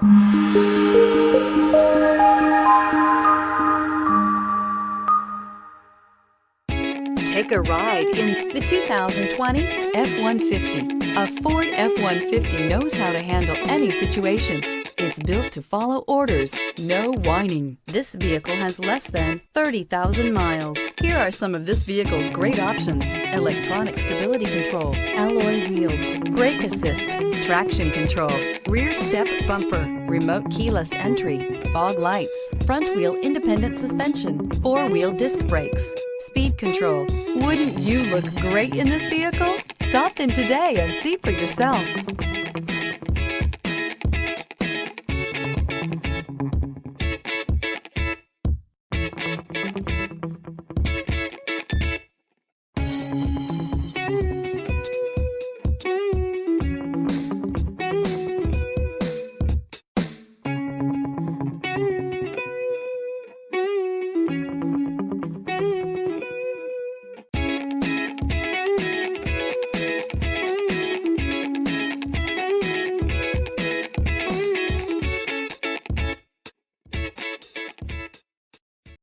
Take a ride in the 2020 F-150. A Ford F-150 knows how to handle any situation. It's built to follow orders, no whining. This vehicle has less than 30,000 miles. Here are some of this vehicle's great options: electronic stability control, alloy wheels, brake assist, traction control, rear step bumper, remote keyless entry, fog lights, front wheel independent suspension, four-wheel disc brakes, speed control. Wouldn't you look great in this vehicle? Stop in today and see for yourself.